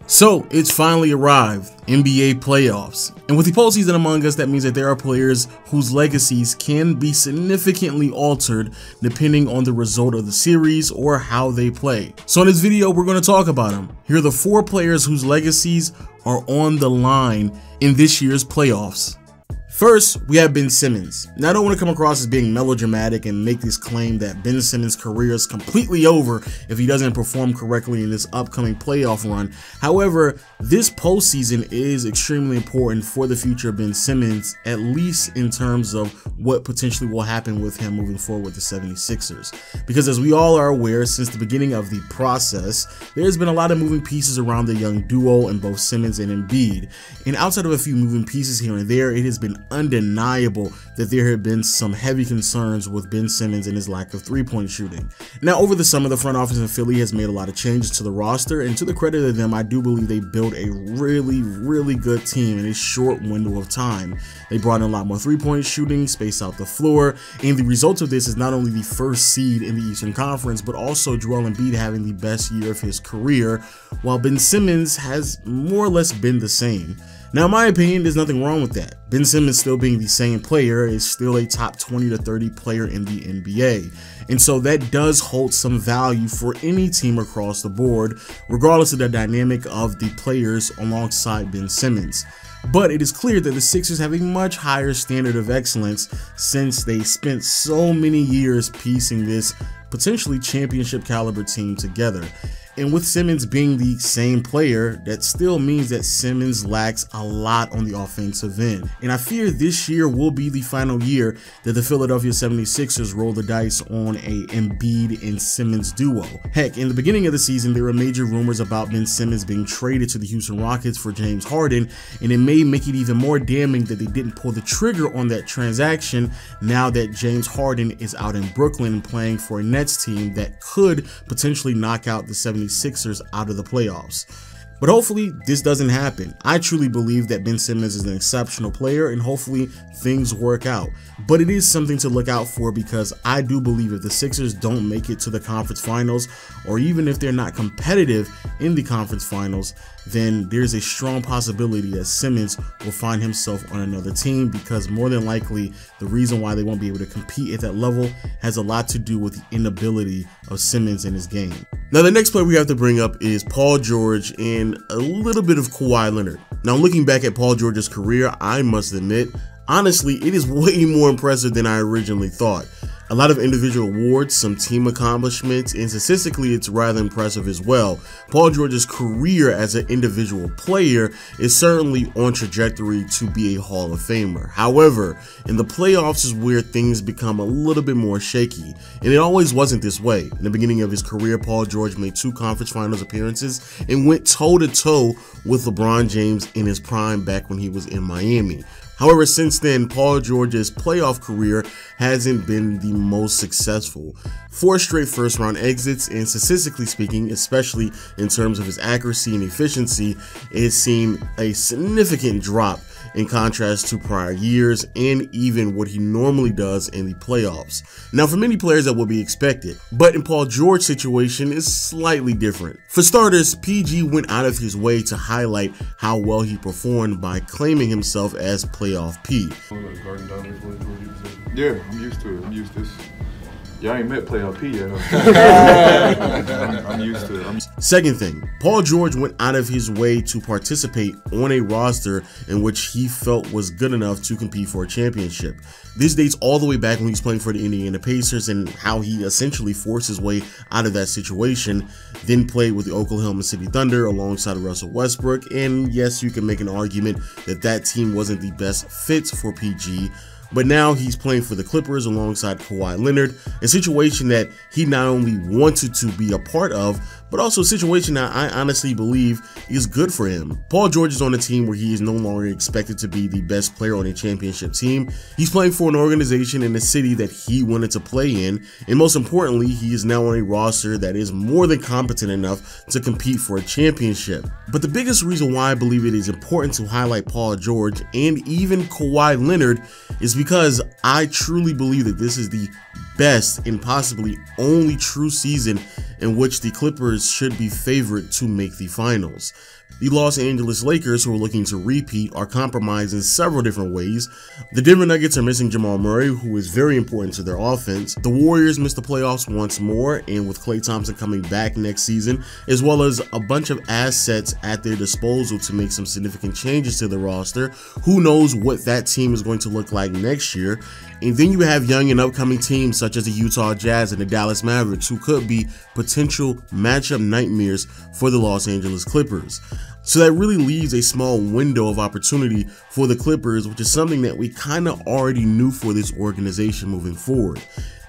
So it's finally arrived, NBA playoffs. And with the postseason among us, that means that there are players whose legacies can be significantly altered depending on the result of the series or how they play. So in this video, we're going to talk about them. Here are the 4 players whose legacies are on the line in this year's playoffs. First, we have Ben Simmons. Now, I don't want to come across as being melodramatic and make this claim that Ben Simmons' career is completely over if he doesn't perform correctly in this upcoming playoff run. However, this postseason is extremely important for the future of Ben Simmons, at least in terms of what potentially will happen with him moving forward with the 76ers. Because as we all are aware, since the beginning of the process, there's been a lot of moving pieces around the young duo in both Simmons and Embiid. And outside of a few moving pieces here and there, it has been undeniable that there have been some heavy concerns with Ben Simmons and his lack of three-point shooting. Now, over the summer, the front office in Philly has made a lot of changes to the roster, and to the credit of them, I do believe they built a really good team in a short window of time. They brought in a lot more three-point shooting, spaced out the floor, and the result of this is not only the first seed in the Eastern Conference, but also Joel Embiid having the best year of his career, while Ben Simmons has more or less been the same. Now, in my opinion, there's nothing wrong with that. Ben Simmons still being the same player is still a top 20 to 30 player in the NBA. And so that does hold some value for any team across the board, regardless of the dynamic of the players alongside Ben Simmons. But it is clear that the Sixers have a much higher standard of excellence since they spent so many years piecing this potentially championship caliber team together. And with Simmons being the same player, that still means that Simmons lacks a lot on the offensive end. And I fear this year will be the final year that the Philadelphia 76ers roll the dice on a Embiid and Simmons duo. Heck, in the beginning of the season, there were major rumors about Ben Simmons being traded to the Houston Rockets for James Harden, and it may make it even more damning that they didn't pull the trigger on that transaction now that James Harden is out in Brooklyn playing for a Nets team that could potentially knock out the 76ers out of the playoffs. But hopefully this doesn't happen. I truly believe that Ben Simmons is an exceptional player and hopefully things work out. But it is something to look out for because I do believe if the Sixers don't make it to the conference finals, or even if they're not competitive in the conference finals, then there's a strong possibility that Simmons will find himself on another team, because more than likely the reason why they won't be able to compete at that level has a lot to do with the inability of Simmons in his game. Now, the next player we have to bring up is Paul George and a little bit of Kawhi Leonard. Now, looking back at Paul George's career, I must admit, honestly, it is way more impressive than I originally thought. A lot of individual awards, some team accomplishments, and statistically it's rather impressive as well. Paul George's career as an individual player is certainly on trajectory to be a Hall of Famer. However, in the playoffs is where things become a little bit more shaky, and it always wasn't this way. In the beginning of his career, Paul George made 2 conference finals appearances and went toe-to-toe with LeBron James in his prime back when he was in Miami. However, since then, Paul George's playoff career hasn't been the most successful. 4 straight first-round exits, and statistically speaking, especially in terms of his accuracy and efficiency, it has seen a significant drop in contrast to prior years and even what he normally does in the playoffs. Now, for many players that will be expected, but in Paul George's situation is slightly different. For starters, PG went out of his way to highlight how well he performed by claiming himself as playoff P. Yeah, I'm used to it. I'm used to this. Y'all ain't met playoff P yet. I'm used to it. Second thing, Paul George went out of his way to participate on a roster in which he felt was good enough to compete for a championship. This dates all the way back when he was playing for the Indiana Pacers and how he essentially forced his way out of that situation, then played with the Oklahoma City Thunder alongside Russell Westbrook. And yes, you can make an argument that that team wasn't the best fit for PG, but now he's playing for the Clippers alongside Kawhi Leonard, a situation that he not only wanted to be a part of, but also a situation that I honestly believe is good for him. Paul George is on a team where he is no longer expected to be the best player on a championship team. He's playing for an organization in a city that he wanted to play in, and most importantly, he is now on a roster that is more than competent enough to compete for a championship. But the biggest reason why I believe it is important to highlight Paul George and even Kawhi Leonard is because I truly believe that this is the best and possibly only true season in which the Clippers should be favored to make the finals. The Los Angeles Lakers, who are looking to repeat, are compromised in several different ways. The Denver Nuggets are missing Jamal Murray, who is very important to their offense. The Warriors missed the playoffs once more, and with Klay Thompson coming back next season, as well as a bunch of assets at their disposal to make some significant changes to the roster, who knows what that team is going to look like next year. And then you have young and upcoming teams such as the Utah Jazz and the Dallas Mavericks, who could be potential matchup nightmares for the Los Angeles Clippers. So that really leaves a small window of opportunity for the Clippers, which is something that we kind of already knew for this organization moving forward.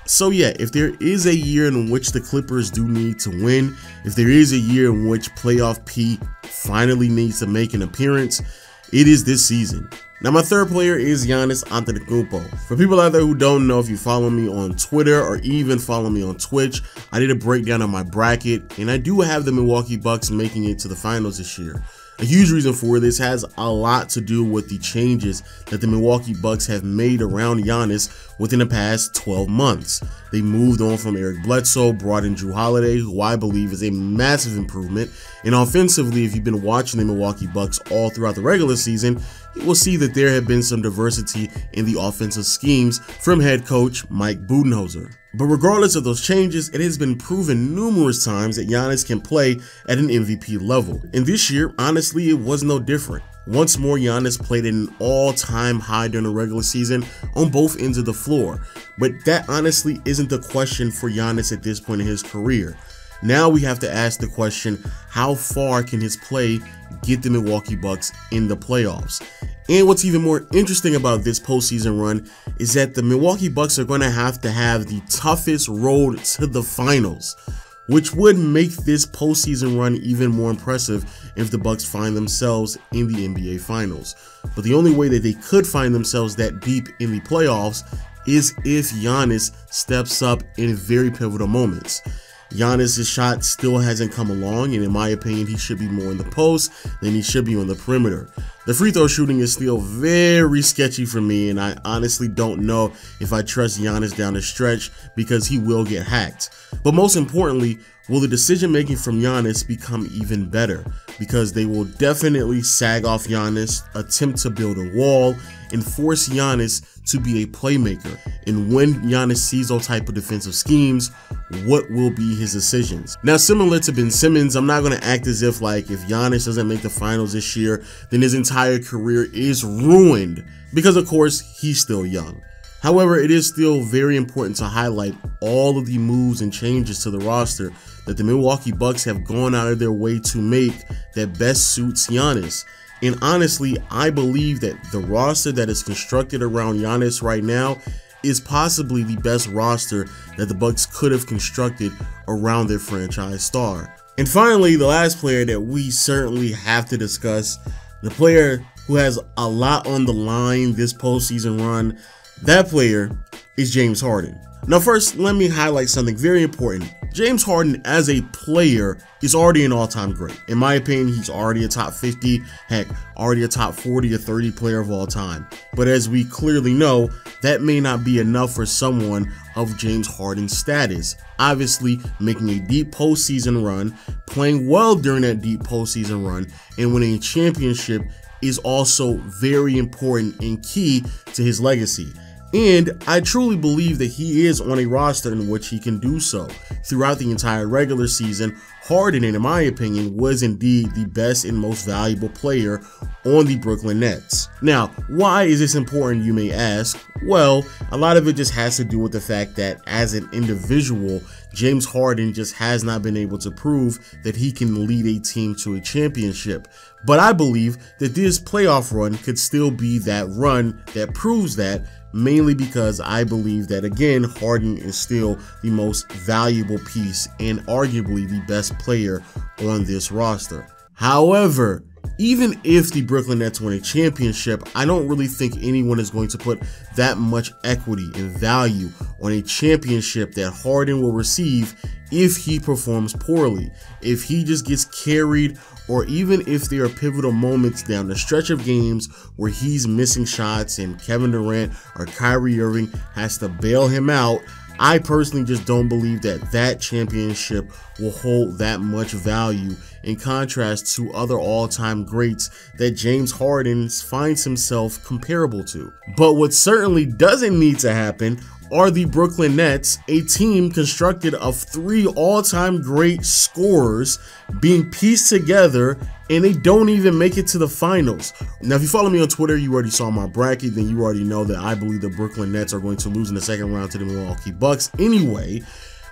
So yeah, if there is a year in which the Clippers do need to win, if there is a year in which playoff P finally needs to make an appearance, it is this season. Now, my third player is Giannis Antetokounmpo. For people out there who don't know, if you follow me on Twitter or even follow me on Twitch, I did a breakdown of my bracket, and I do have the Milwaukee Bucks making it to the finals this year. A huge reason for this has a lot to do with the changes that the Milwaukee Bucks have made around Giannis within the past 12 months. They moved on from Eric Bledsoe, brought in Jrue Holiday, who I believe is a massive improvement. And offensively, if you've been watching the Milwaukee Bucks all throughout the regular season, you will see that there have been some diversity in the offensive schemes from head coach Mike Budenholzer. But regardless of those changes, it has been proven numerous times that Giannis can play at an MVP level. And this year, honestly, it was no different. Once more, Giannis played at an all-time high during the regular season on both ends of the floor. But that honestly isn't the question for Giannis at this point in his career. Now we have to ask the question, how far can his play get the Milwaukee Bucks in the playoffs? And what's even more interesting about this postseason run is that the Milwaukee Bucks are going to have the toughest road to the finals, which would make this postseason run even more impressive if the Bucks find themselves in the NBA Finals. But the only way that they could find themselves that deep in the playoffs is if Giannis steps up in very pivotal moments. Giannis' shot still hasn't come along, and in my opinion, he should be more in the post than he should be on the perimeter. The free throw shooting is still very sketchy for me, and I honestly don't know if I trust Giannis down the stretch because he will get hacked. But most importantly, will the decision making from Giannis become even better? Because they will definitely sag off Giannis, attempt to build a wall, and force Giannis to be a playmaker. And when Giannis sees those type of defensive schemes, what will be his decisions? Now, similar to Ben Simmons, I'm not going to act as if if Giannis doesn't make the finals this year, then his entire career is ruined, because of course he's still young. However, it is still very important to highlight all of the moves and changes to the roster that the Milwaukee Bucks have gone out of their way to make that best suits Giannis. And honestly, I believe that the roster that is constructed around Giannis right now is possibly the best roster that the Bucks could have constructed around their franchise star. And finally, the last player that we certainly have to discuss, the player who has a lot on the line this postseason run, that player is James Harden. Now first, let me highlight something very important. James Harden as a player is already an all-time great. In my opinion, he's already a top 50, heck, already a top 40 or 30 player of all time. But as we clearly know, that may not be enough for someone of James Harden's status. Obviously, making a deep postseason run, playing well during that deep postseason run, and winning a championship is also very important and key to his legacy. And I truly believe that he is on a roster in which he can do so. Throughout the entire regular season, Harden, in my opinion, was indeed the best and most valuable player on the Brooklyn Nets. Now, why is this important, you may ask? Well, a lot of it just has to do with the fact that as an individual, James Harden just has not been able to prove that he can lead a team to a championship. But I believe that this playoff run could still be that run that proves that, mainly because I believe that, again, Harden is still the most valuable piece and arguably the best player on this roster. However, even if the Brooklyn Nets win a championship, I don't really think anyone is going to put that much equity and value on a championship that Harden will receive if he performs poorly, if he just gets carried, or even if there are pivotal moments down the stretch of games where he's missing shots and Kevin Durant or Kyrie Irving has to bail him out. I personally just don't believe that that championship will hold that much value in contrast to other all-time greats that James Harden finds himself comparable to. But what certainly doesn't need to happen are the Brooklyn Nets, a team constructed of 3 all-time great scorers being pieced together, and they don't even make it to the finals. Now, if you follow me on Twitter, you already saw my bracket, then you already know that I believe the Brooklyn Nets are going to lose in the second round to the Milwaukee Bucks anyway.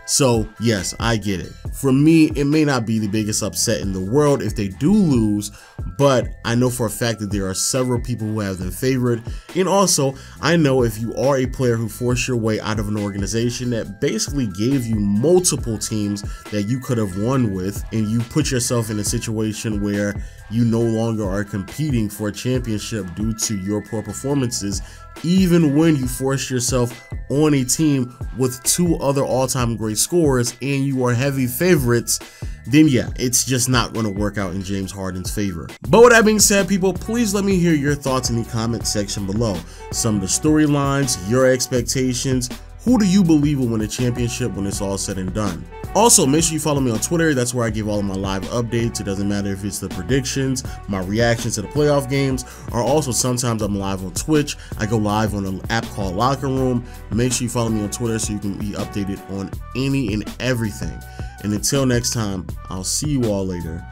So yes, I get it. For me, it may not be the biggest upset in the world if they do lose, but I know for a fact that there are several people who have them favored. And also, I know if you are a player who forced your way out of an organization that basically gave you multiple teams that you could have won with, and you put yourself in a situation where you no longer are competing for a championship due to your poor performances, even when you force yourself on a team with 2 other all-time great scorers and you are heavy favorites, then yeah, it's just not going to work out in James Harden's favor. But with that being said, people, please let me hear your thoughts in the comment section below. Some of the storylines, your expectations. Who do you believe will win a championship when it's all said and done? Also, make sure you follow me on Twitter. That's where I give all of my live updates. It doesn't matter if it's the predictions, my reactions to the playoff games, or also sometimes I'm live on Twitch. I go live on an app called Locker Room. Make sure you follow me on Twitter so you can be updated on any and everything. And until next time, I'll see you all later.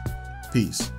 Peace.